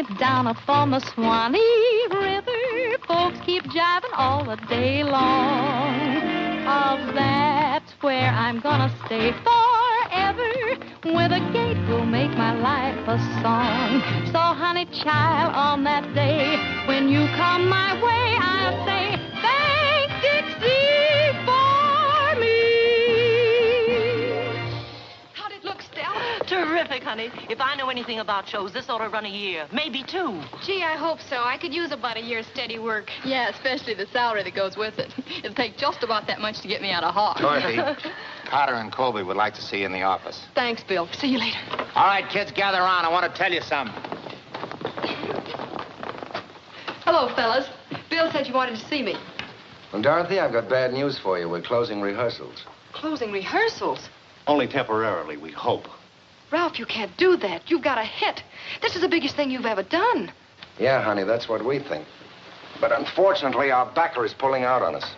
me down upon the Swanee River. Folks keep jiving all the day long. Oh, that's where I'm gonna stay forever. With a gate will make my life a song. So, honey child, on that day when you come my way, I'll say, thank Dixie for me. How'd it look, Stella? Terrific, honey. If I know anything about shows, this ought to run a year, maybe 2. Gee, I hope so. I could use about a year's steady work. Yeah, especially the salary that goes with it. It'll take just about that much to get me out of Hawk. Dorothy, Potter and Colby would like to see you in the office. Thanks, Bill. See you later. All right, kids, gather around. I want to tell you something. Hello, fellas. Bill said you wanted to see me. Well, Dorothy, I've got bad news for you. We're closing rehearsals. Closing rehearsals? Only temporarily, we hope. Ralph, you can't do that. You've got a hit. This is the biggest thing you've ever done. Yeah, honey, that's what we think. But unfortunately, our backer is pulling out on us.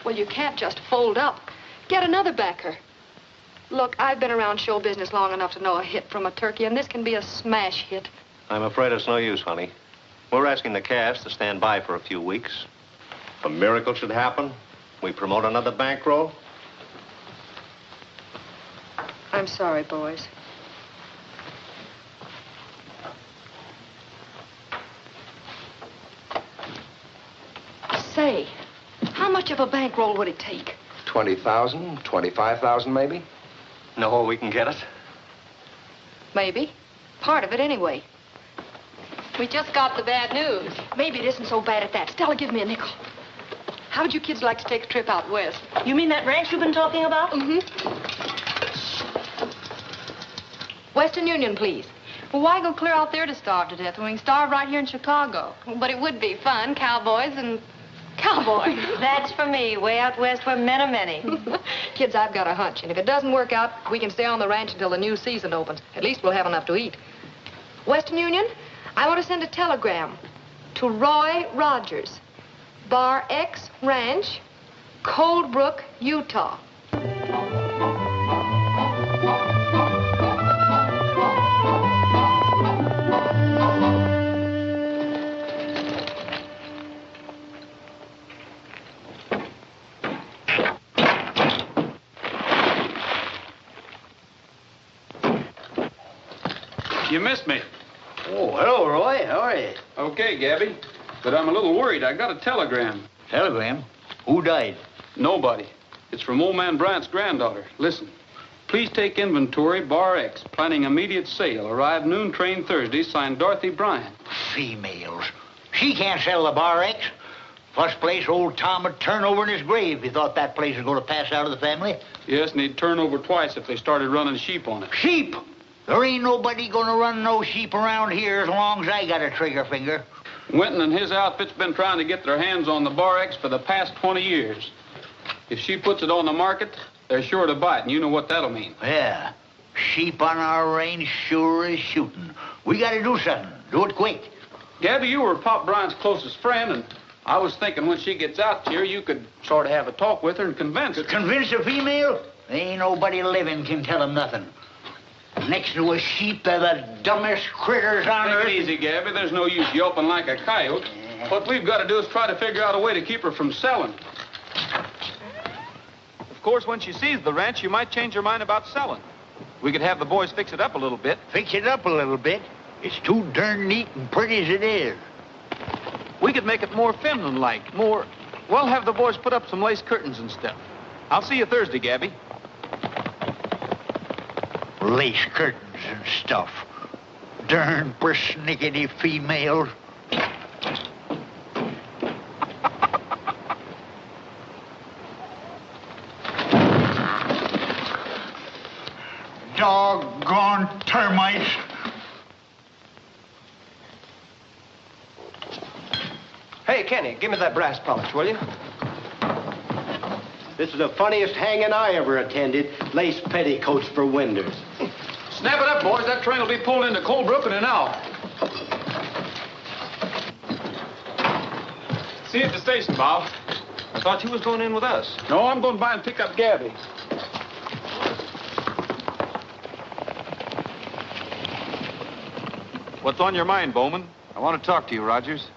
Well, you can't just fold up. Get another backer. Look, I've been around show business long enough to know a hit from a turkey, and this can be a smash hit. I'm afraid it's no use, honey. We're asking the cast to stand by for a few weeks. If a miracle should happen, we promote another bankroll. I'm sorry, boys. Say, how much of a bankroll would it take? 20,000, 25,000 maybe? Know where we can get it? Maybe. Part of it anyway. We just got the bad news. Maybe it isn't so bad at that. Stella, give me a nickel. How would you kids like to take a trip out west? You mean that ranch you've been talking about? Mm-hmm. Western Union, please. Well, why go clear out there to starve to death when we can starve right here in Chicago? But it would be fun, cowboys and cowboys. That's for me, way out west where men are many. Kids, I've got a hunch, and if it doesn't work out, we can stay on the ranch until the new season opens. At least we'll have enough to eat. Western Union, I want to send a telegram to Roy Rogers, Bar X Ranch, Cold Brook, Utah. You missed me. Oh, hello, Roy. How are you? Okay, Gabby. But I'm a little worried. I got a telegram. Telegram? Who died? Nobody. It's from old man Bryant's granddaughter. Listen. Please take inventory, Bar X. Planning immediate sale. Arrive noon, train Thursday. Signed Dorothy Bryant. Females. She can't sell the Bar X. First place, old Tom would turn over in his grave if he thought that place was going to pass out of the family. Yes, and he'd turn over twice if they started running sheep on it. Sheep? There ain't nobody going to run no sheep around here as long as I got a trigger finger. Winton and his outfit's been trying to get their hands on the Bar X for the past 20 years. If she puts it on the market, they're sure to buy it, and you know what that'll mean. Yeah. Sheep on our range sure is shooting. We got to do something. Do it quick. Gabby, you were Pop Bryant's closest friend, and I was thinking when she gets out here, you could sort of have a talk with her and convince her. Convince a female? Ain't nobody living can tell him nothing. Next to a sheep, they're the dumbest critters on earth. Take it easy, Gabby. There's no use yelping like a coyote. What we've got to do is try to figure out a way to keep her from selling. Of course, when she sees the ranch, she might change her mind about selling. We could have the boys fix it up a little bit. Fix it up a little bit? It's too darn neat and pretty as it is. We could make it more feminine-like, more... Well, have the boys put up some lace curtains and stuff. I'll see you Thursday, Gabby. Lace curtains and stuff. Darn persnickety females. Doggone termites. Hey, Kenny, give me that brass polish, will you? This is the funniest hanging I ever attended. Lace petticoats for windows. Snap it up, boys. That train will be pulled into Coldbrook in an hour. See you at the station, Bob. I thought you was going in with us. No, I'm going by and pick up Gabby. What's on your mind, Bowman? I want to talk to you, Rogers.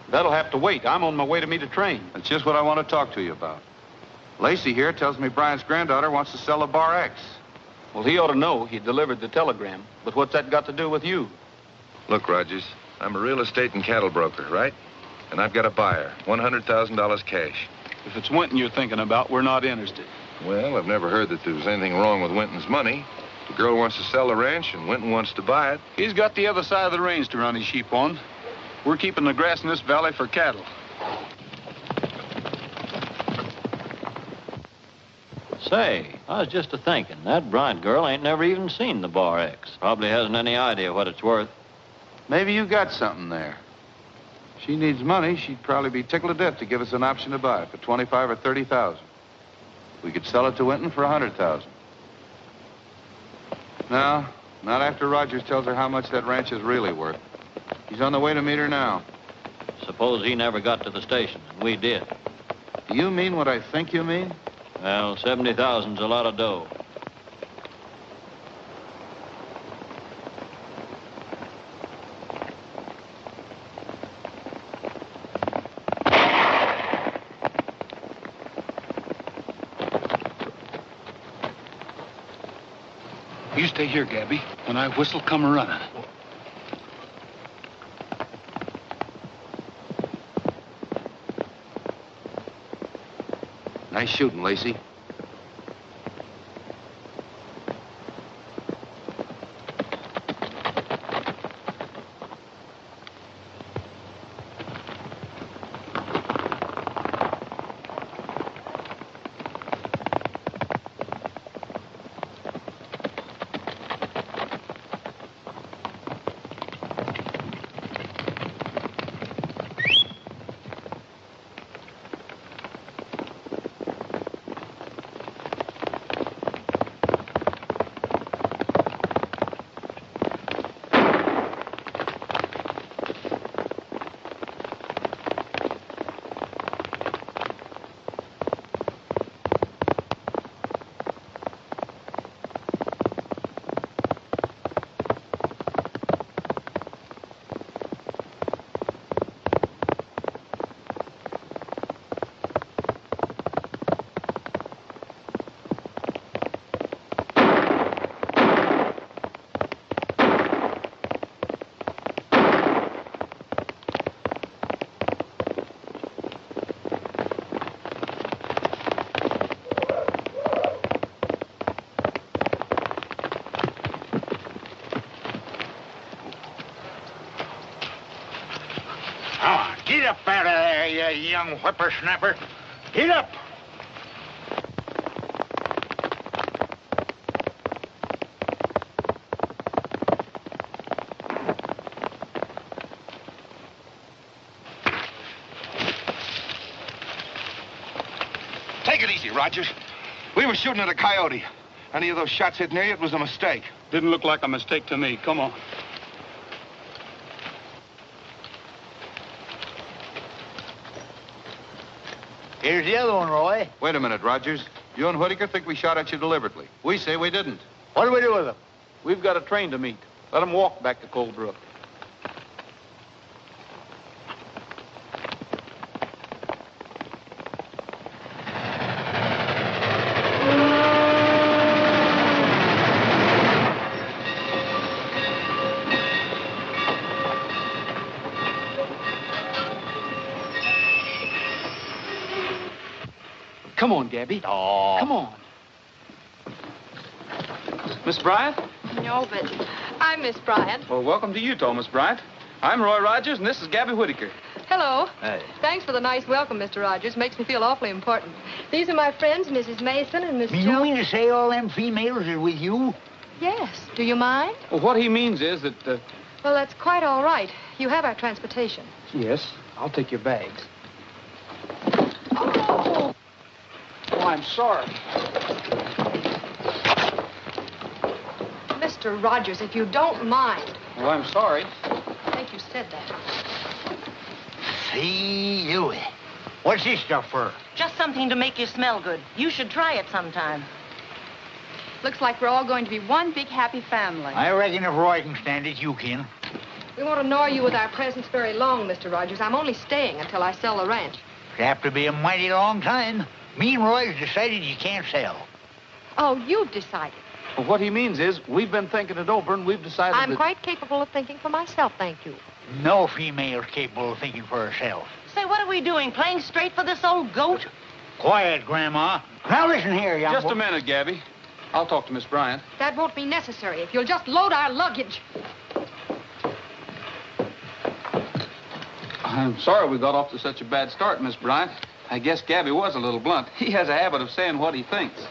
That'll have to wait. I'm on my way to meet a train. That's just what I want to talk to you about. Lacey here tells me Bryant's granddaughter wants to sell a Bar X. Well, he ought to know. He delivered the telegram. But what's that got to do with you? Look, Rogers, I'm a real estate and cattle broker, right? And I've got a buyer, $100,000 cash. If it's Winton you're thinking about, we're not interested. Well, I've never heard that there was anything wrong with Winton's money. The girl wants to sell the ranch, and Winton wants to buy it. He's got the other side of the range to run his sheep on. We're keeping the grass in this valley for cattle. Say, I was just a-thinking, that Bryant girl ain't never even seen the Bar X. Probably hasn't any idea what it's worth. Maybe you got something there. If she needs money, she'd probably be tickled to death to give us an option to buy it for $25,000 or $30,000. We could sell it to Winton for $100,000. No, not after Rogers tells her how much that ranch is really worth. He's on the way to meet her now. Suppose he never got to the station, and we did. Do you mean what I think you mean? Well, 70,000's a lot of dough. You stay here, Gabby. When I whistle, come running. Nice shooting, Lacey. Get up out of there, you young whippersnapper. Get up. Take it easy, Rogers. We were shooting at a coyote. Any of those shots hit near you, it was a mistake. Didn't look like a mistake to me. Come on. Here's the other one, Roy. Wait a minute, Rogers. You and Whittaker think we shot at you deliberately. We say we didn't. What do we do with them? We've got a train to meet. Let them walk back to Cold Brook. Come on, Gabby. Oh. Come on. Miss Bryant? No, but I'm Miss Bryant. Well, welcome to Utah, Miss Bryant. I'm Roy Rogers, and this is Gabby Whittaker. Hello. Hey. Thanks for the nice welcome, Mr. Rogers. Makes me feel awfully important. These are my friends, Mrs. Mason and Miss You Jo. mean to say all them females are with you? Yes. Do you mind? Well, what he means is that, Well, that's quite all right. You have our transportation. Yes, I'll take your bags. Oh! Oh, I'm sorry. Mr. Rogers, if you don't mind. Well, I'm sorry. I think you said that. See you. What's this stuff for? Just something to make you smell good. You should try it sometime. Looks like we're all going to be one big happy family. I reckon if Roy can stand it, you can. We won't annoy you with our presence very long, Mr. Rogers. I'm only staying until I sell the ranch. It'll have to be a mighty long time. Me and Roy's decided you can't sell. Oh, you've decided. Well, what he means is we've been thinking it over and we've decided I'm quite capable of thinking for myself, thank you. No female's capable of thinking for herself. Say, what are we doing? Playing straight for this old goat? Quiet, Grandma. Now listen here, young Just a woman. minute, Gabby. I'll talk to Miss Bryant. That won't be necessary if you'll just load our luggage. I'm sorry we got off to such a bad start, Miss Bryant. I guess Gabby was a little blunt. He has a habit of saying what he thinks.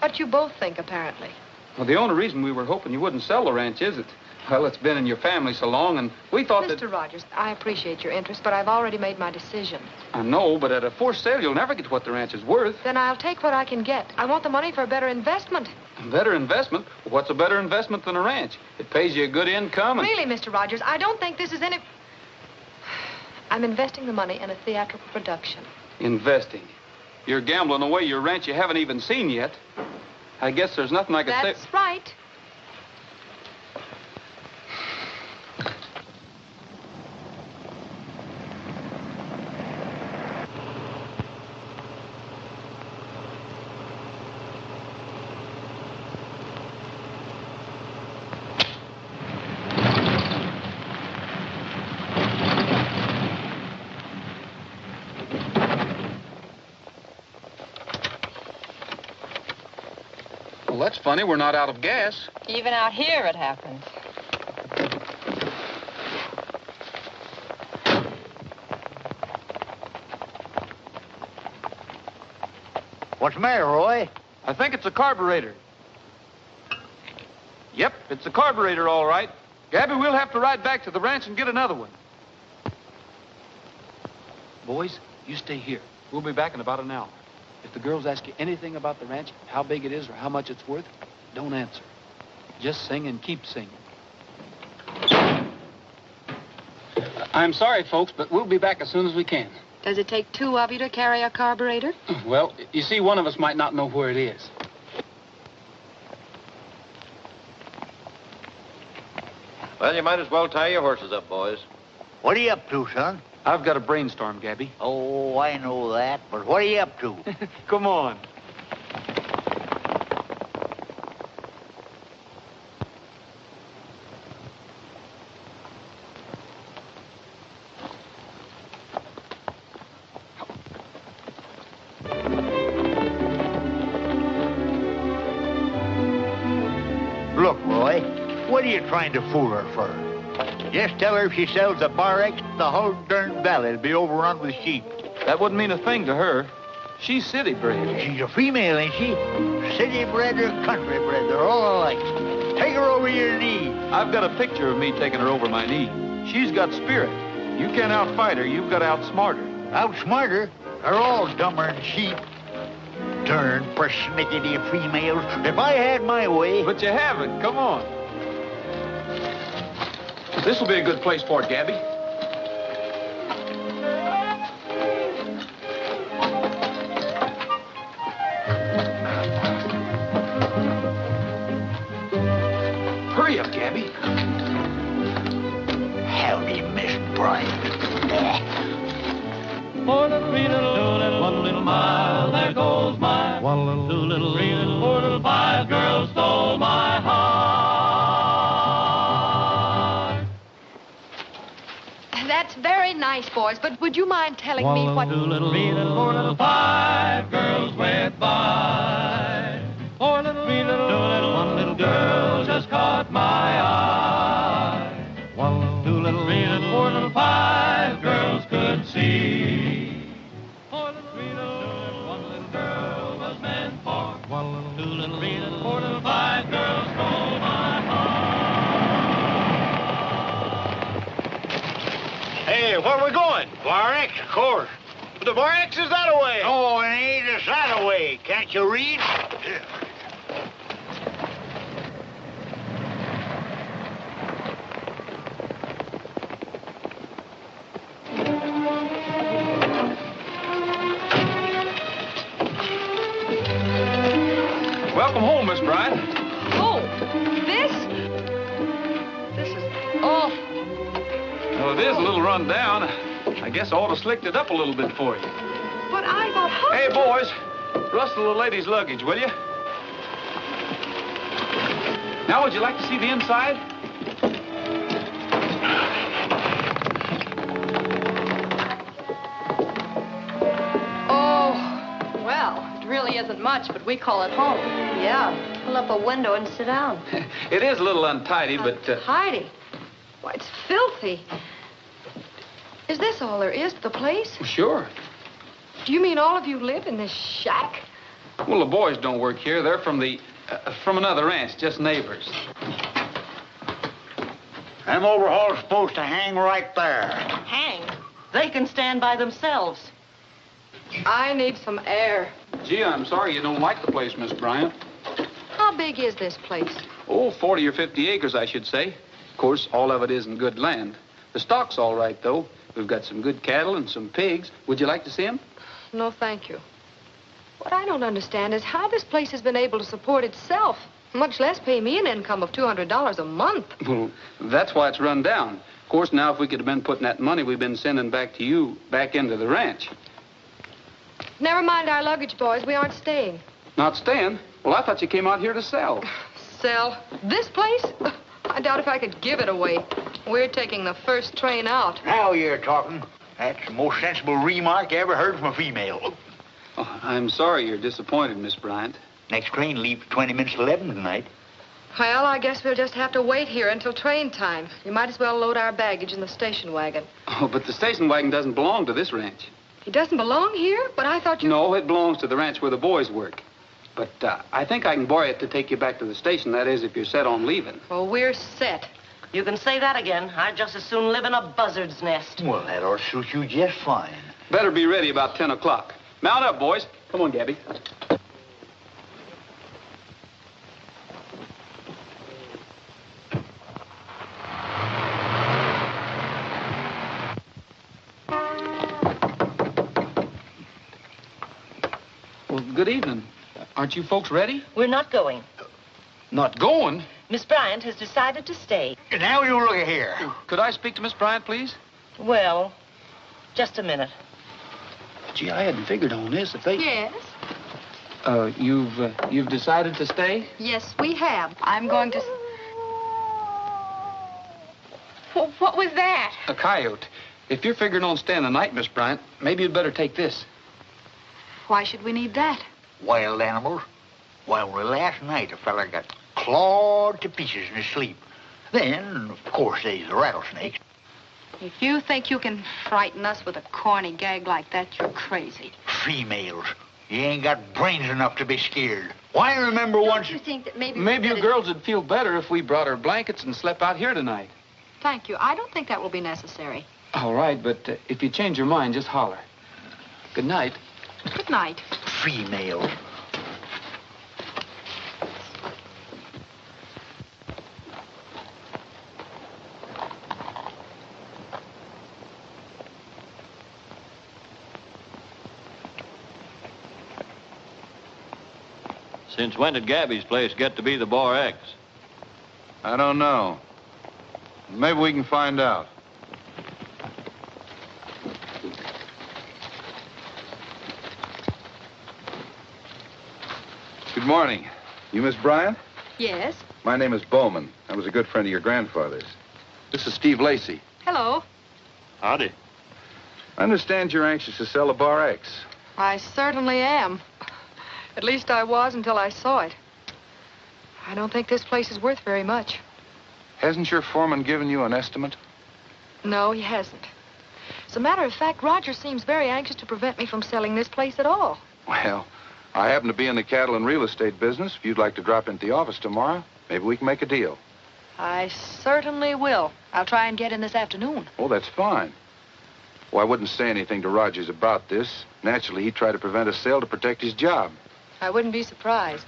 But you both think, apparently. Well, the only reason we were hoping you wouldn't sell the ranch is it. Well, it's been in your family so long, and we thought that... Mr. Rogers, I appreciate your interest, but I've already made my decision. I know, but at a forced sale, you'll never get what the ranch is worth. Then I'll take what I can get. I want the money for a better investment. A better investment? What's a better investment than a ranch? It pays you a good income and... Really, Mr. Rogers, I don't think this is any... I'm investing the money in a theatrical production. Investing? You're gambling away your ranch you haven't even seen yet. I guess there's nothing I could say... That's right. Well, that's funny. We're not out of gas. Even out here it happens. What's the matter, Roy? I think it's a carburetor. Yep, it's a carburetor, all right. Gabby, we'll have to ride back to the ranch and get another one. Boys, you stay here. We'll be back in about an hour. If the girls ask you anything about the ranch, how big it is or how much it's worth, don't answer. Just sing and keep singing. I'm sorry, folks, but we'll be back as soon as we can. Does it take two of you to carry a carburetor? Well, you see, one of us might not know where it is. Well, you might as well tie your horses up, boys. What are you up to, son? I've got a brainstorm, Gabby. Oh, I know that, but what are you up to? Come on. Look, Roy, what are you trying to fool her for? Just tell her if she sells the Bar X, the whole darn valley will be overrun with sheep. That wouldn't mean a thing to her. She's city bred. She's a female, ain't she? City bred or country bred, they're all alike. Take her over your knee. I've got a picture of me taking her over my knee. She's got spirit. You can't outfight her. You've got to outsmart her. Outsmart her? They're all dumber than sheep. Darn persnickety females. If I had my way... But you haven't. Come on. This will be a good place for it, Gabby. Hurry up, Gabby. Howdy, Miss Bryant. Four little, three little, two little, one little mile, there goes my one little, two little, three little, four little, five girls stole my heart. That's very nice, boys, but would you mind telling me what... Two little, three little, four little, five girls went by. Four little, three little, two little, one little girl just caught my eye. One little, two little, three little, four little, five girls could see. Four little, three little, two little, one little girl was meant for. One little, two little, three little, four little, five girls stole my heart. Hey, where are we going? Bar X, of course. But the Bar X is that away. Oh, it ain't. It's that away. Can't you read? Welcome home, Miss Bryant. Oh, this? This is Well, it is a little run down. I guess I ought to slicked it up a little bit for you. But I thought... Hey, boys, rustle the lady's luggage, will you? Now, would you like to see the inside? Oh, well, it really isn't much, but we call it home. Yeah, pull up a window and sit down. It is a little untidy, but... Heidi, why, it's filthy. Is this all there is to the place? Sure. Do you mean all of you live in this shack? Well, the boys don't work here. They're from another ranch, just neighbors. Them overhauls supposed to hang right there. Hang. They can stand by themselves. I need some air. Gee, I'm sorry you don't like the place, Miss Bryant. How big is this place? Oh, 40 or 50 acres, I should say. Of course, all of it isn't good land. The stock's all right, though. We've got some good cattle and some pigs. Would you like to see them? No, thank you. What I don't understand is how this place has been able to support itself, much less pay me an income of $200 a month. Well, that's why it's run down. Of course, now, if we could have been putting that money we've been sending back to you back into the ranch. Never mind our luggage, boys. We aren't staying. Not staying? Well, I thought you came out here to sell. Sell? This place? I doubt if I could give it away. We're taking the first train out. Now you're talking. That's the most sensible remark I ever heard from a female. Oh, I'm sorry you're disappointed, Miss Bryant. Next train leaves 20 minutes to 11 tonight. Well, I guess we'll just have to wait here until train time. You might as well load our baggage in the station wagon. Oh, but the station wagon doesn't belong to this ranch. It doesn't belong here? But I thought you... No, it belongs to the ranch where the boys work. But I think I can borrow it to take you back to the station. That is, if you're set on leaving. Well, we're set. You can say that again. I'd just as soon live in a buzzard's nest. Well, that ought to suit you just fine. Better be ready about 10 o'clock. Mount up, boys. Come on, Gabby. Well, good evening. Aren't you folks ready? We're not going. Not going? Miss Bryant has decided to stay. Now you look here. Could I speak to Miss Bryant, please? Well, just a minute. Gee, I hadn't figured on this. If they... Yes? You've decided to stay? Yes, we have. I'm going to... What was that? A coyote. If you're figuring on staying the night, Miss Bryant, maybe you'd better take this. Why should we need that? Wild animals. Well, last night a fella got clawed to pieces in his sleep. Then, of course, there's the rattlesnakes. If you think you can frighten us with a corny gag like that, you're crazy. Females. You ain't got brains enough to be scared. Why, I remember once... Don't you think that maybe... Maybe you girls would feel better if we brought our blankets and slept out here tonight. Thank you. I don't think that will be necessary. All right, but if you change your mind, just holler. Good night. Good night. Females. Since when did Gabby's place get to be the Bar X? I don't know. Maybe we can find out. Good morning. You Miss Bryant? Yes? My name is Bowman. I was a good friend of your grandfather's. This is Steve Lacey. Hello. Howdy. I understand you're anxious to sell a Bar X. I certainly am. At least I was until I saw it. I don't think this place is worth very much. Hasn't your foreman given you an estimate? No, he hasn't. As a matter of fact, Roger seems very anxious to prevent me from selling this place at all. Well, I happen to be in the cattle and real estate business. If you'd like to drop into the office tomorrow, maybe we can make a deal. I certainly will. I'll try and get in this afternoon. Oh, that's fine. Well, I wouldn't say anything to Rogers about this. Naturally, he'd try to prevent a sale to protect his job. I wouldn't be surprised.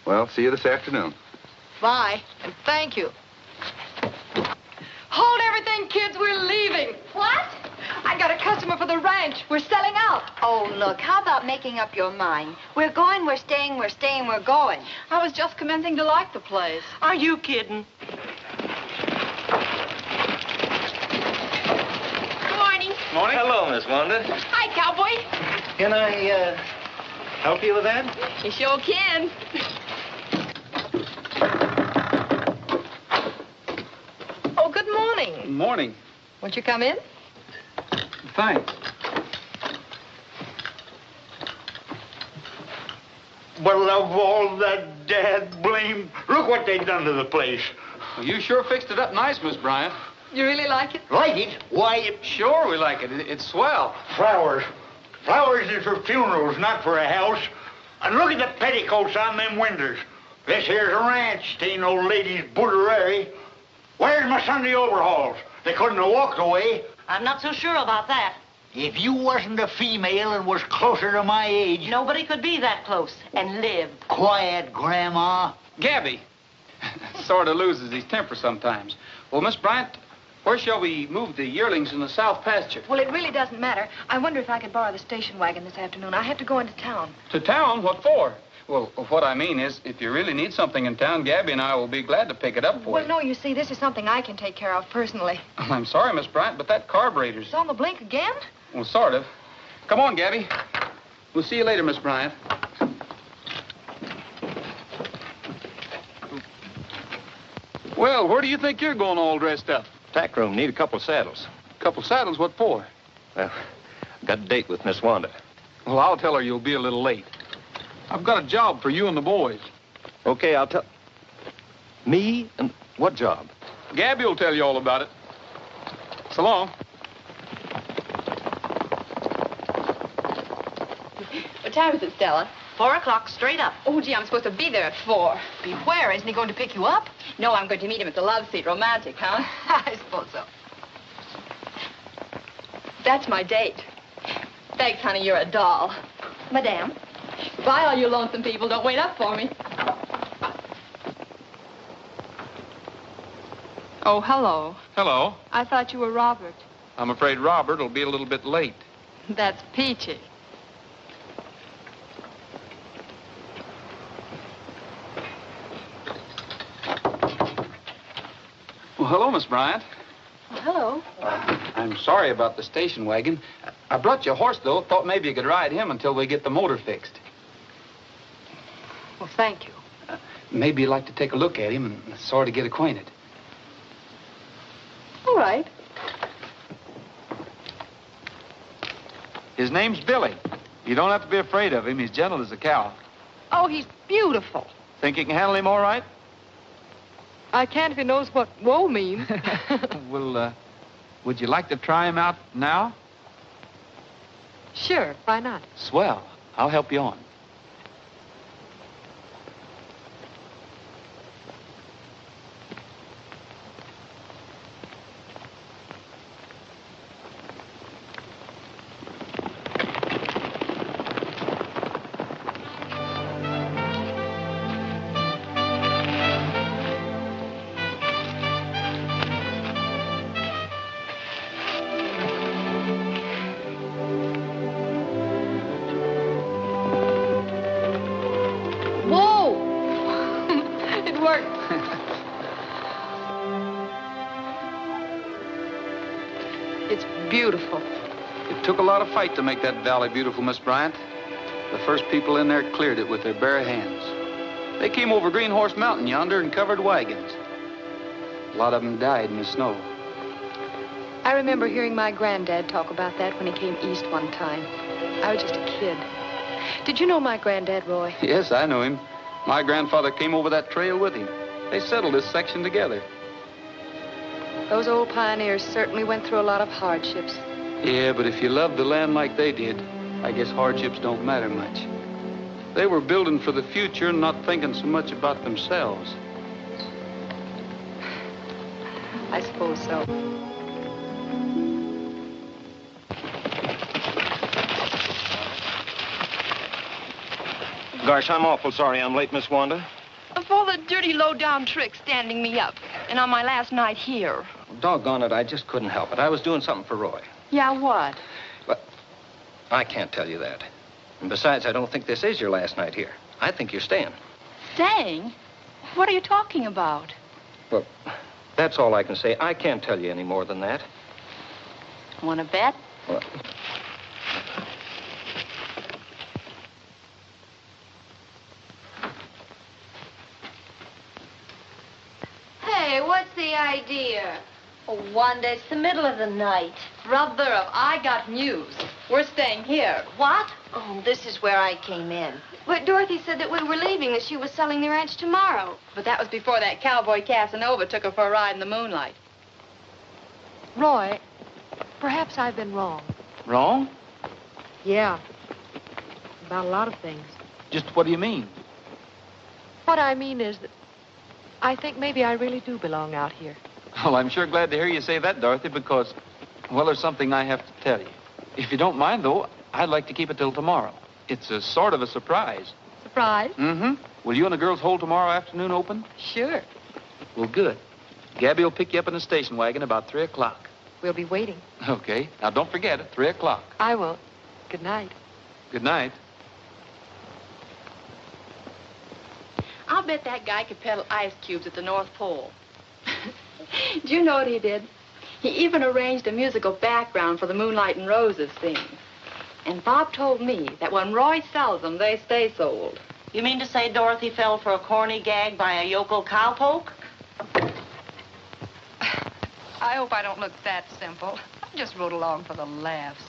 Well, see you this afternoon. Bye, and thank you. Hold everything, kids. We're leaving. What? I got a customer for the ranch. We're selling out. Oh, look, how about making up your mind? We're going, we're staying, we're staying, we're going. I was just commencing to like the place. Are you kidding? Miss Wanda. Hi, Cowboy. Can I, help you with that? You sure can. Oh, good morning. Good morning. Won't you come in? Thanks. Well, of all that dad blame, look what they done to the place. Well, you sure fixed it up nice, Miss Bryant. You really like it? Like it? Why, Sure, we like it. It's swell. flowers. Flowers is for funerals, not for a house. And look at the petticoats on them windows. This here's a ranch, ain't no lady's boudoir. Where's my Sunday overalls? They couldn't have walked away. I'm not so sure about that. If you wasn't a female and was closer to my age... Nobody could be that close and live. Quiet, Grandma. Gabby sort of loses his temper sometimes. Well, Miss Bryant, where shall we move the yearlings in the south pasture? Well, it really doesn't matter. I wonder if I could borrow the station wagon this afternoon. I have to go into town. To town? What for? Well, what I mean is, if you really need something in town, Gabby and I will be glad to pick it up for Well, you. no, you see, this is something I can take care of personally. I'm sorry, Miss Bryant, but that carburetor's... It's on the blink again? Well, sort of. Come on, Gabby. We'll see you later, Miss Bryant. Well, where do you think you're going all dressed up? Tack room, need a couple saddles. Couple saddles, what for? Well, got a date with Miss Wanda. Well, I'll tell her you'll be a little late. I've got a job for you and the boys. Okay, I'll tell... Me? And what job? Gabby will tell you all about it. So long. What time is it, Stella? 4 o'clock straight up. Oh, gee, I'm supposed to be there at 4. Be where? Isn't he going to pick you up? No, I'm going to meet him at the love seat. Romantic, huh? I suppose so. That's my date. Thanks, honey, you're a doll. Madame? Bye, all you lonesome people. Don't wait up for me. Oh, hello. Hello. I thought you were Robert. I'm afraid Robert will be a little bit late. That's peachy. Well, hello, Miss Bryant. Well, hello. I'm sorry about the station wagon. I brought you a horse, though. Thought maybe you could ride him until we get the motor fixed. Well, thank you. Maybe you'd like to take a look at him and sort of get acquainted. All right. His name's Billy. You don't have to be afraid of him. He's gentle as a cow. Oh, he's beautiful. Think you can handle him all right? I can't if he knows what woe means. Well, would you like to try him out now? Sure, why not? Swell. I'll help you on. Beautiful. It took a lot of fight to make that valley beautiful, Miss Bryant. The first people in there cleared it with their bare hands. They came over Green Horse Mountain yonder and covered wagons. A lot of them died in the snow. I remember hearing my granddad talk about that when he came east one time. I was just a kid. Did you know my granddad, Roy? Yes, I know him. My grandfather came over that trail with him. They settled this section together. Those old pioneers certainly went through a lot of hardships. Yeah, but if you love the land like they did, I guess hardships don't matter much. They were building for the future and not thinking so much about themselves. I suppose so. Gosh, I'm awful sorry I'm late, Miss Wanda. Of all the dirty, low-down tricks standing me up, and on my last night here. Doggone it, I just couldn't help it. I was doing something for Roy. Yeah, what? But I can't tell you that. And besides, I don't think this is your last night here. I think you're staying. Staying? What are you talking about? Well, that's all I can say. I can't tell you any more than that. Want to bet? Well, idea? Oh, Wanda, it's the middle of the night. Brother, I got news. We're staying here. What? Oh, this is where I came in. But Dorothy said that when we were leaving, that she was selling the ranch tomorrow. But that was before that cowboy Casanova took her for a ride in the moonlight. Roy, perhaps I've been wrong. Wrong? Yeah. About a lot of things. Just what do you mean? What I mean is that I think maybe I really do belong out here. Well, I'm sure glad to hear you say that, Dorothy, because, well, there's something I have to tell you. If you don't mind, though, I'd like to keep it till tomorrow. It's a sort of a surprise. Surprise? Mm-hmm. Will you and the girls hold tomorrow afternoon open? Sure. Well, good. Gabby will pick you up in a station wagon about 3 o'clock. We'll be waiting. Okay. Now, don't forget it, 3 o'clock. I won't. Good night. Good night. I'll bet that guy could peddle ice cubes at the North Pole. Do you know what he did? He even arranged a musical background for the Moonlight and Roses scene. And Bob told me that when Roy sells them, they stay sold. You mean to say Dorothy fell for a corny gag by a yokel cowpoke? I hope I don't look that simple. I just rode along for the laughs.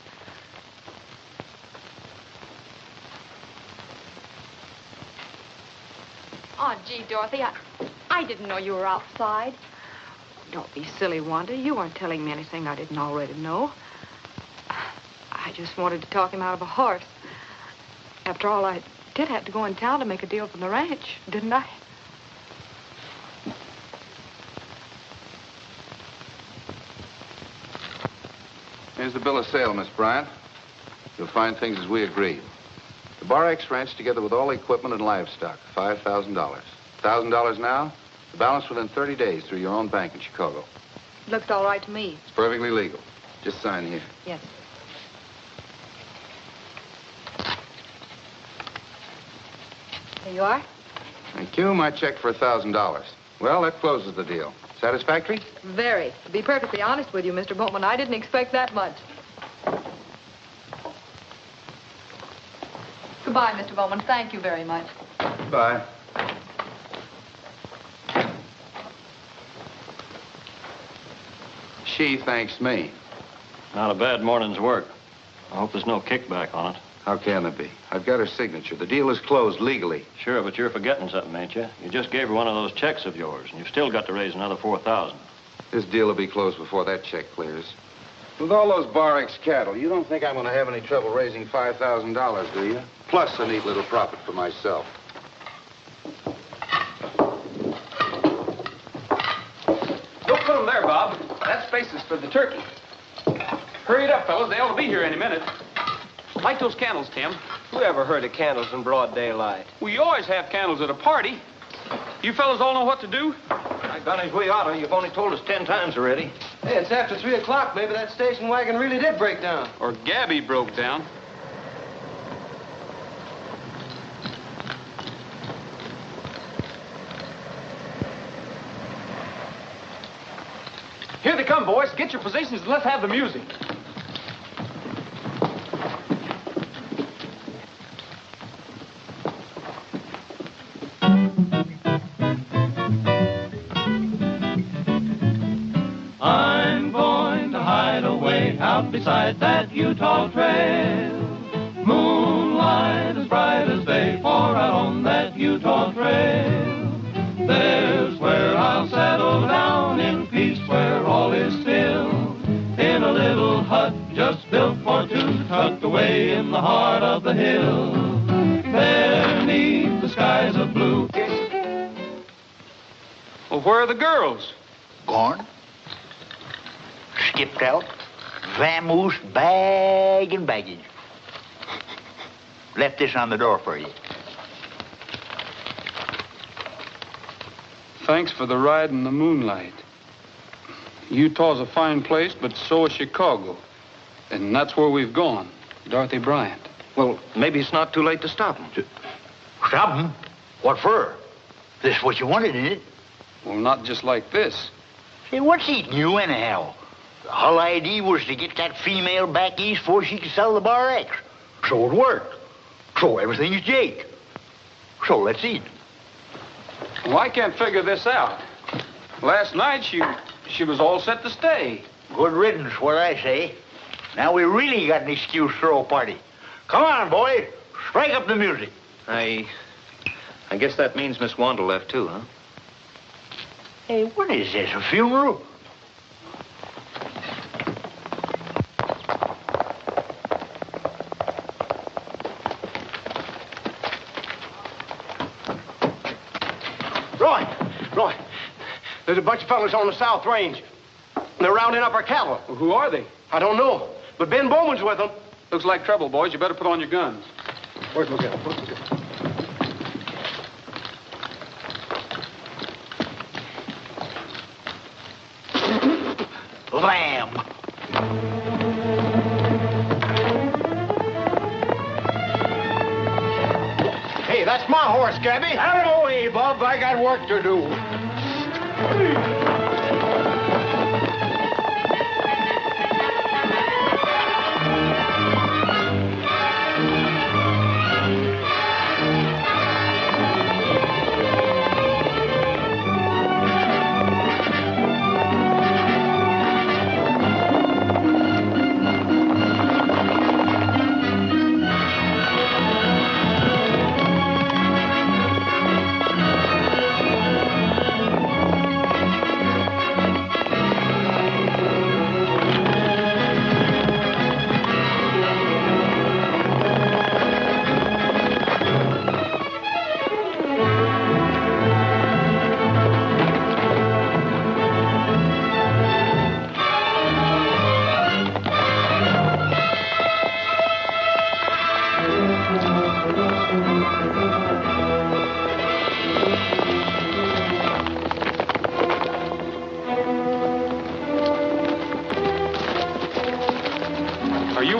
Oh, gee, Dorothy, I didn't know you were outside. Don't be silly, Wanda. You weren't telling me anything I didn't already know. I just wanted to talk him out of a horse. After all, I did have to go in town to make a deal from the ranch, didn't I? Here's the bill of sale, Miss Bryant. You'll find things as we agreed. The Bar X Ranch, together with all the equipment and livestock, $5,000. $1,000 now, the balance within 30 days through your own bank in Chicago. Looks all right to me. It's perfectly legal. Just sign here. Yes. There you are. Thank you. My check for $1,000. Well, that closes the deal. Satisfactory? Very. To be perfectly honest with you, Mr. Boatman, I didn't expect that much. Goodbye, Mr. Bowman. Thank you very much. Bye. She thanks me. Not a bad morning's work. I hope there's no kickback on it. How can there be? I've got her signature. The deal is closed legally. Sure, but you're forgetting something, ain't you? You just gave her one of those checks of yours, and you've still got to raise another $4,000. This deal will be closed before that check clears. With all those Bar X cattle, you don't think I'm going to have any trouble raising $5,000, do you? Plus a neat little profit for myself. Don't put them there, Bob. That space is for the turkey. Hurry it up, fellas. They ought to be here any minute. Light those candles, Tim. Who ever heard of candles in broad daylight? We always have candles at a party. You fellas all know what to do? My goodness, we ought to. You've only told us 10 times already. Hey, it's after 3 o'clock. Maybe that station wagon really did break down. Or Gabby broke down. Here they come, boys. Get your positions and let's have the music. I'm going to hide away out beside that Utah trail. Moonlight as bright as day, for out on that Utah trail. There's where I'll settle down in peace, where all is still. In a little hut just built for two, tucked away in the heart of the hill. There 'neath the skies of blue. Well, where are the girls? Gone. Skipped out. Vamoose, bag and baggage. Left this on the door for you. Thanks for the ride in the moonlight. Utah's a fine place, but so is Chicago. And that's where we've gone. Dorothy Bryant. Well, maybe it's not too late to stop them. Stop him? What for? This what you wanted, isn't it? Well, not just like this. Say, what's eating you anyhow? The whole idea was to get that female back east before she could sell the Bar X. So it worked. So everything's Jake. So let's eat. Well, I can't figure this out. Last night, She was all set to stay. Good riddance, what I say. Now we really got an excuse to throw a party. Come on, boy. Strike up the music. I guess that means Miss Wanda left too, huh? Hey, what is this, a funeral? Roy, there's a bunch of fellas on the South Range. They're rounding up our cattle. Well, who are they? I don't know, but Ben Bowman's with them. Looks like trouble, boys. You better put on your guns. Where's McGill? Lamb. Hey, that's my horse, Gabby. Out of the way, Bob. I got work to do.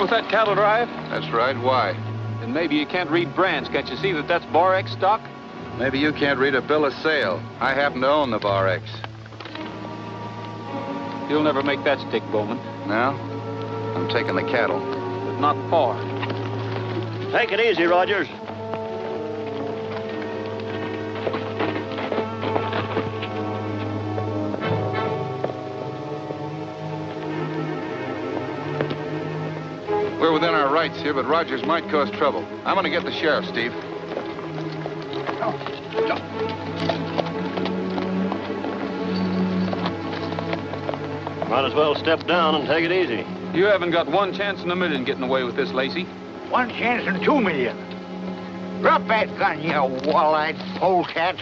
That cattle drive? That's right. Why? Then maybe you can't read brands. Can't you see that that's Bar X stock? Maybe you can't read a bill of sale. I happen to own the Bar X. You'll never make that stick, Bowman. No? I'm taking the cattle. But not far. Take it easy, Rogers. We're within our rights here, but Rogers might cause trouble. I'm going to get the sheriff, Steve. Might as well step down and take it easy. You haven't got one chance in a million getting away with this, Lacey. One chance in 2 million. Drop that gun, you wall-eyed polecat.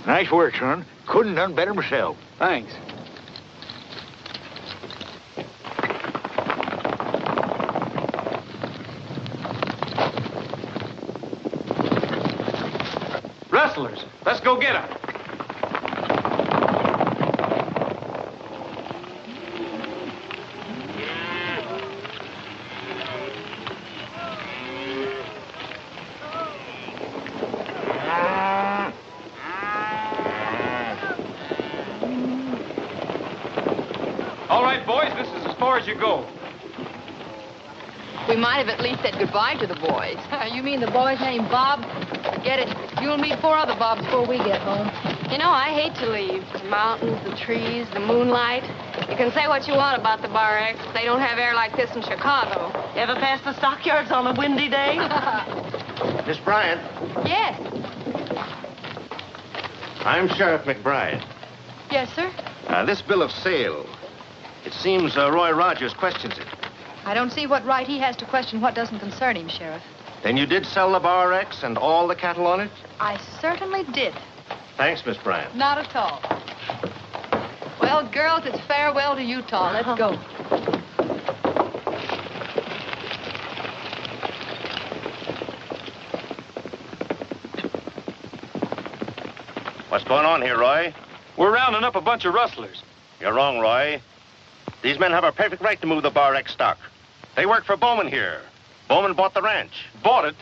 Nice work, son. Couldn't done better myself. Thanks. Rustlers, let's go get them. All right, boys, this is as far as you go. We might have at least said goodbye to the boys. You mean the boy's named Bob? Forget it. You'll meet 4 other Bobs before we get home. You know, I hate to leave. The mountains, the trees, the moonlight. You can say what you want about the Bar X. They don't have air like this in Chicago. You ever pass the stockyards on a windy day? Miss Bryant, Yes. I'm Sheriff McBride. Yes, sir. This bill of sale, it seems Roy Rogers questions it. I don't see what right he has to question what doesn't concern him, Sheriff. Then you did sell the Bar X and all the cattle on it? I certainly did. Thanks, Miss Bryant. Not at all. Well, girls, it's farewell to Utah. Let's go. What's going on here, Roy? We're rounding up a bunch of rustlers. You're wrong, Roy. These men have a perfect right to move the Bar X stock. They work for Bowman here. Bowman bought the ranch. Bought it?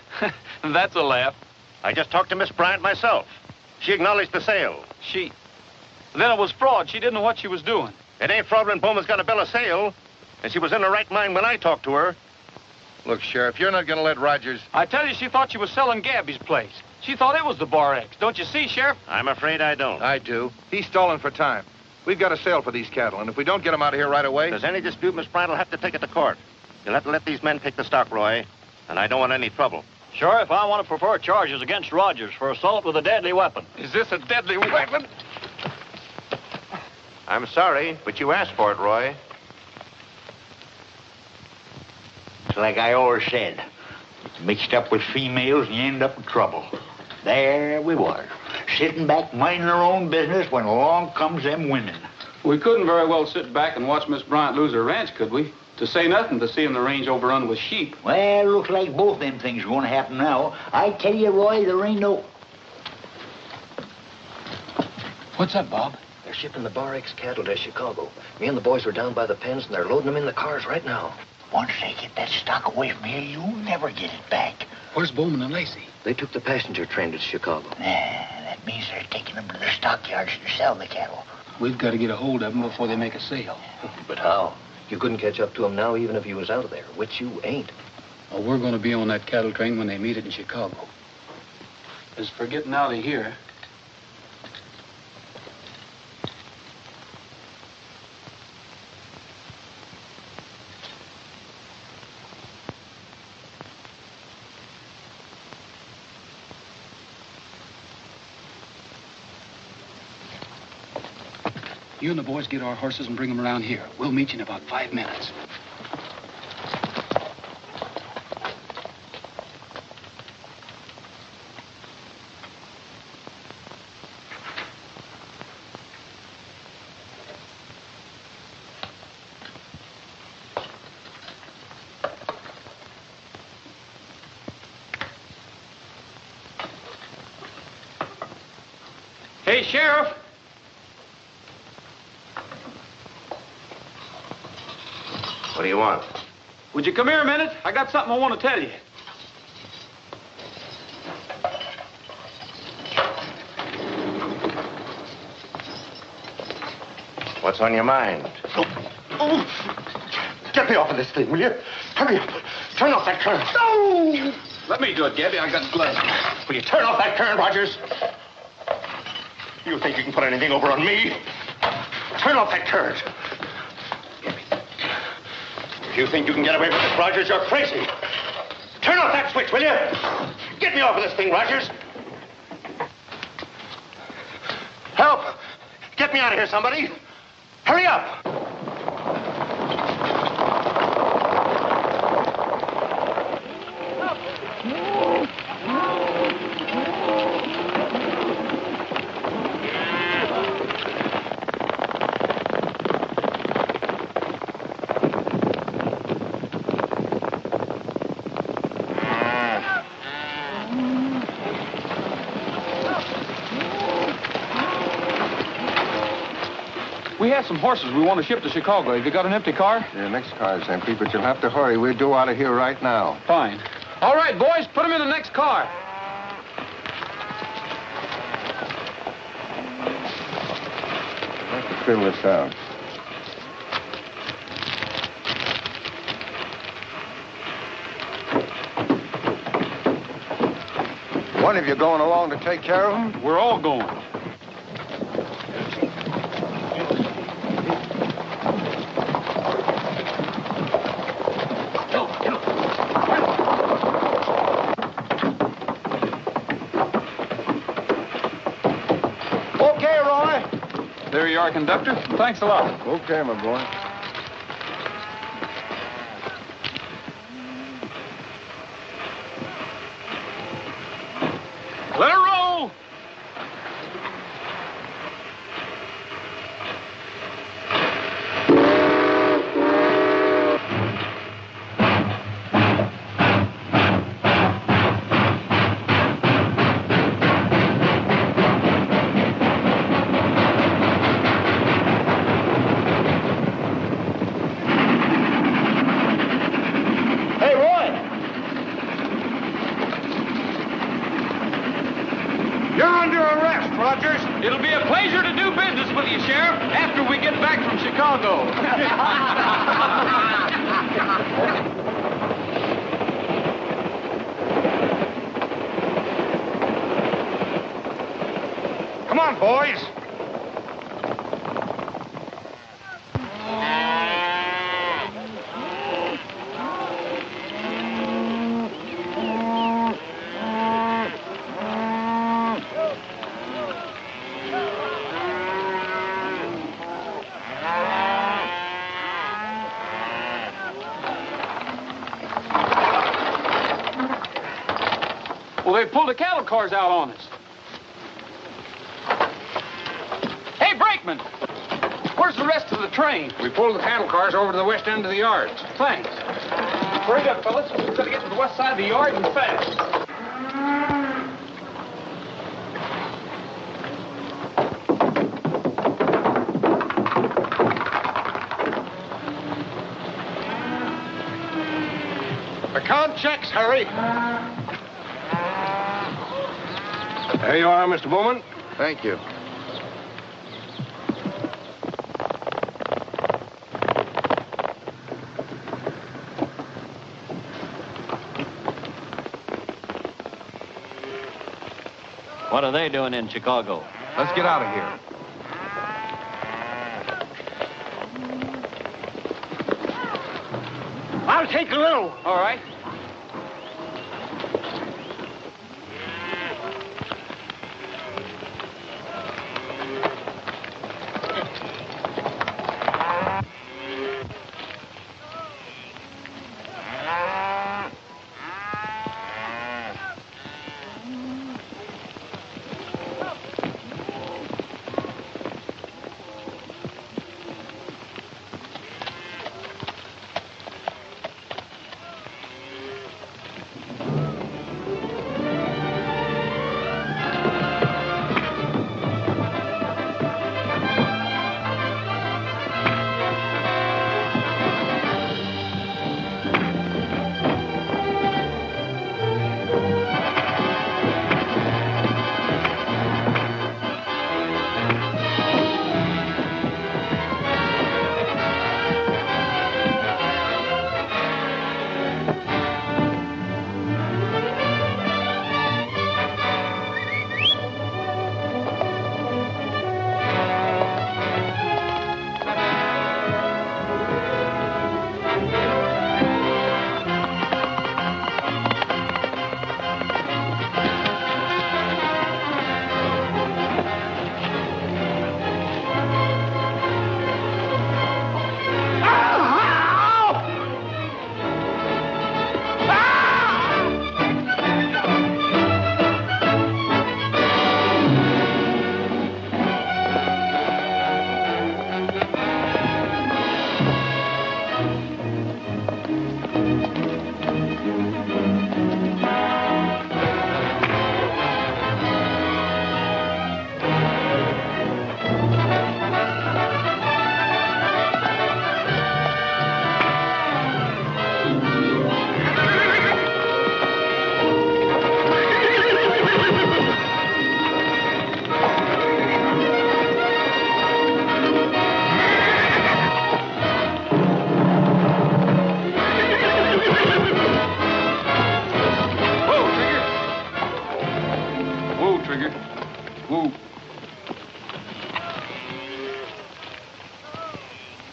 That's a laugh. I just talked to Miss Bryant myself. She acknowledged the sale. She Then it was fraud. She didn't know what she was doing. It ain't fraud when Bowman's got a bill of sale. And she was in her right mind when I talked to her. Look, Sheriff, you're not going to let Rogers... I tell you, she thought she was selling Gabby's place. She thought it was the Bar X. Don't you see, Sheriff? I'm afraid I don't. I do. He's stalling for time. We've got a sale for these cattle, and if we don't get them out of here right away... If there's any dispute, Miss Bryant will have to take it to court. You'll have to let these men pick the stock, Roy. And I don't want any trouble. Sheriff, I want to prefer charges against Rogers for assault with a deadly weapon. Is this a deadly weapon? I'm sorry, but you asked for it, Roy. It's like I always said. It's mixed up with females and you end up in trouble. There we were, sitting back minding our own business when along comes them women. We couldn't very well sit back and watch Miss Bryant lose her ranch, could we? To say nothing to seeing the range overrun with sheep. Well, looks like both them things are going to happen now. I tell you, Roy, there ain't no... What's up, Bob? They're shipping the Bar X cattle to Chicago. Me and the boys are down by the pens, and they're loading them in the cars right now. Once they get that stock away from here, you'll never get it back. Where's Bowman and Lacey? They took the passenger train to Chicago. That means they're taking them to the stockyards to sell the cattle. We've got to get a hold of them before they make a sale. But how? You couldn't catch up to them now even if you was out of there, which you ain't. Oh, we're going to be on that cattle train when they meet it in Chicago. As for getting out of here... You and the boys get our horses and bring them around here. We'll meet you in about 5 minutes. Hey, Sheriff. What do you want? Would you come here a minute? I got something I want to tell you. What's on your mind? Get me off of this thing, will you? Hurry up. Turn off that current. No! Let me do it, Gabby. I got gloves. Will you turn off that current, Rogers? You think you can put anything over on me? Turn off that current. If you think you can get away with this, Rogers, you're crazy. Turn off that switch, will you? Get me off of this thing, Rogers. Help! Get me out of here, somebody. Hurry up! We have some horses we want to ship to Chicago. Have you got an empty car? Yeah, next car's empty, but you'll have to hurry. We're due out of here right now. Fine. All right, boys, put them in the next car. I'll have to fill this out. One of you going along to take care of them? We're all going. There you are, conductor. Thanks a lot. Okay, my boy. Let her roll. After we get back from Chicago. Come on, boys. Well, they pulled the cattle cars out on us. Hey, brakeman! Where's the rest of the train? We pulled the cattle cars over to the west end of the yard. Thanks. Hurry up, fellas. We've got to get to the west side of the yard and fast. Account checks, hurry. There you are, Mr. Bowman. Thank you. What are they doing in Chicago? Let's get out of here. I'll take a little. All right.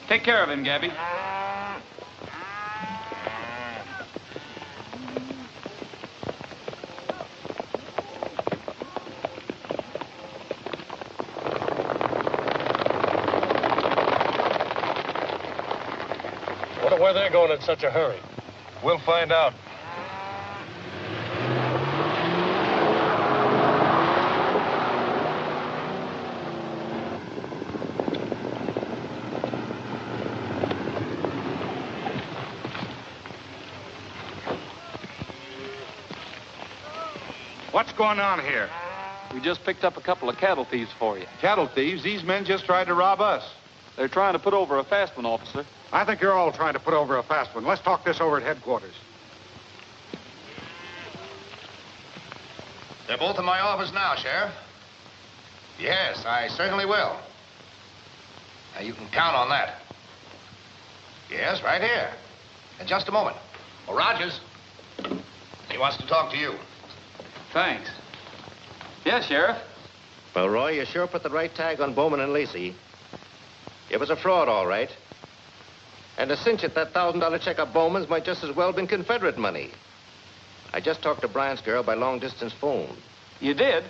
Take care of him, Gabby. Wonder where they're going in such a hurry. We'll find out. What's going on here? We just picked up a couple of cattle thieves for you. Cattle thieves? These men just tried to rob us. They're trying to put over a fast one, officer. I think you're all trying to put over a fast one. Let's talk this over at headquarters. They're both in my office now, Sheriff. Yes, I certainly will. Now, you can count on that. Yes, right here. In just a moment. Oh, Rogers. He wants to talk to you. Thanks. Yes, Sheriff. Well, Roy, you sure put the right tag on Bowman and Lacey. It was a fraud, all right. And to cinch it, that $1,000 check of Bowman's might just as well have been Confederate money. I just talked to Bryant's girl by long-distance phone. You did?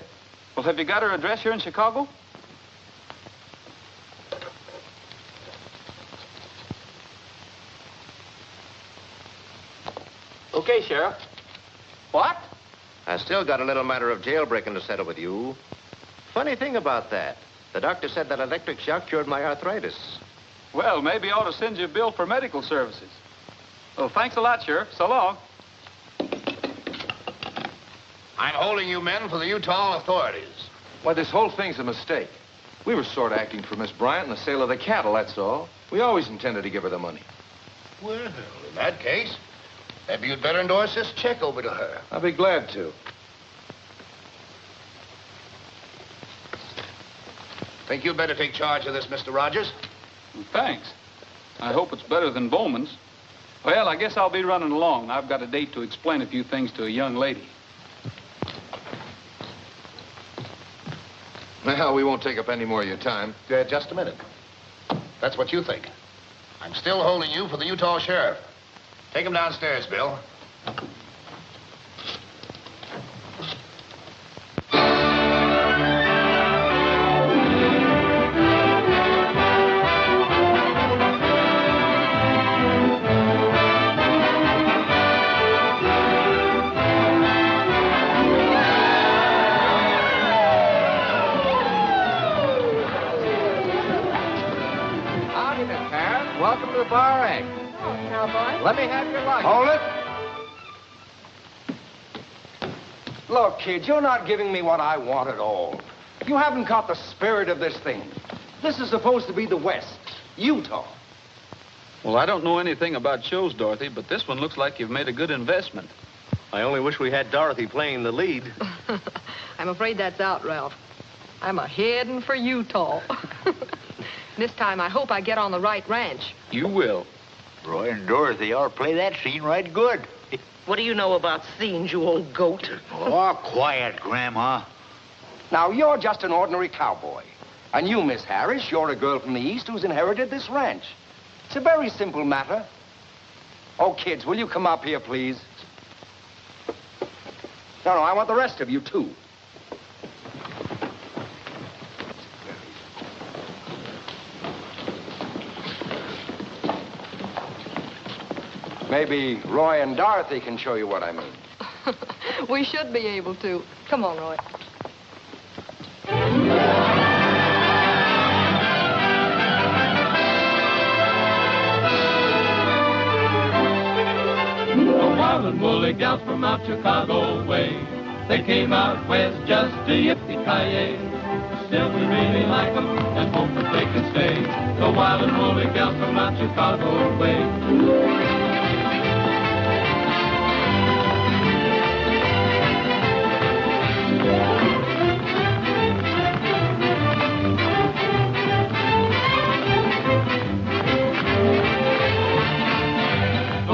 Well, have you got her address here in Chicago? Okay, Sheriff. What? I still got a little matter of jailbreaking to settle with you. Funny thing about that. The doctor said that electric shock cured my arthritis. Well, maybe I ought to send you a bill for medical services. Well, thanks a lot, Sheriff. So long. I'm holding you men for the Utah authorities. Why, this whole thing's a mistake. We were sort of acting for Miss Bryant in the sale of the cattle, that's all. We always intended to give her the money. Well, in that case, maybe you'd better endorse this check over to her. I'll be glad to. Think you'd better take charge of this, Mr. Rogers? Well, thanks. I hope it's better than Bowman's. Well, I guess I'll be running along. I've got a date to explain a few things to a young lady. Well, we won't take up any more of your time. Just a minute. That's what you think. I'm still holding you for the Utah sheriff. Take him downstairs, Bill. Welcome to the bar act. Oh, Cowboy. Let me have your luggage. Hold it. Look, kid, you're not giving me what I want at all. You haven't caught the spirit of this thing. This is supposed to be the West, Utah. Well, I don't know anything about shows, Dorothy, but this one looks like you've made a good investment. I only wish we had Dorothy playing the lead. I'm afraid that's out, Ralph. I'm a-heading for Utah. This time, I hope I get on the right ranch. You will. Roy and Dorothy ought to play that scene right good. What do you know about scenes, you old goat? Oh, quiet, Grandma. Now, you're just an ordinary cowboy. And you, Miss Harris, you're a girl from the East who's inherited this ranch. It's a very simple matter. Oh, kids, will you come up here, please? No, I want the rest of you, too. Maybe Roy and Dorothy can show you what I mean. We should be able to. Come on, Roy. The wild and woolly gals from out Chicago way, they came out west just to yippee-ki-yay. Still, we really like them and hope that they can stay. The wild and woolly gals from out Chicago way.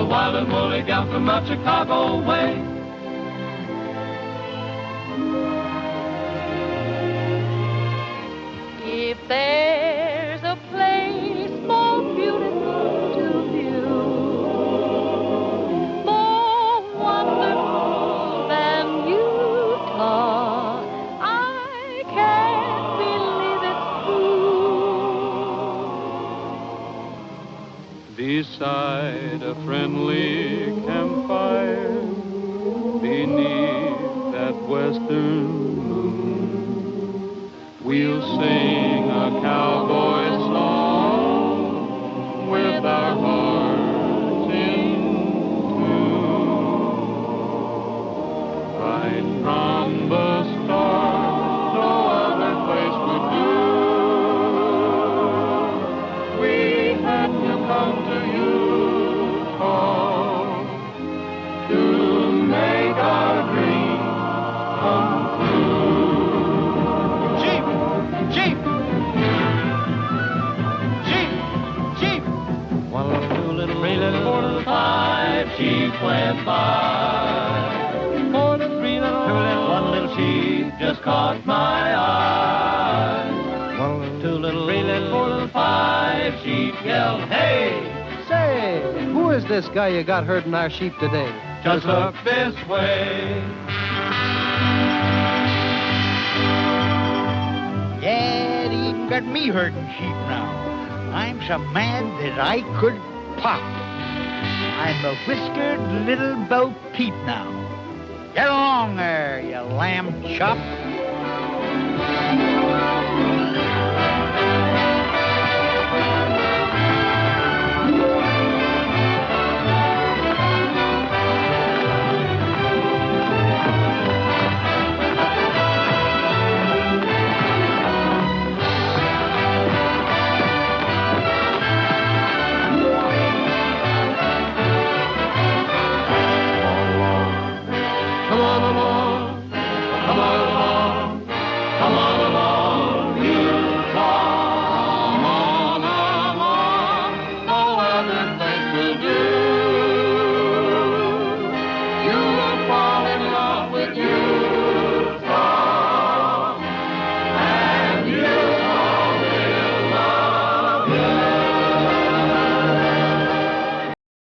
Wild and woolly gal from out Chicago way. If there's a place more beautiful to view, more wonderful than Utah, I can't believe it's true. Beside a friendly campfire, beneath that western moon, we'll sing a cowboy song with our hearts in tune. Right from the start, no other place would do. We had to come to Utah to make our dream come true. Jeep! sheep went by. 4 little, 3 little, 2 little, 1 little sheep just caught my eye. 1 little, 2 little, 3 little, 4 little, 5 sheep yelled, hey! Say, who is this guy you got herding our sheep today? Just look this way. Yeah, they even got me herding sheep now. I'm some man that I could pop. I'm a whiskered little Bo Peep now. Get along there, you lamb chop.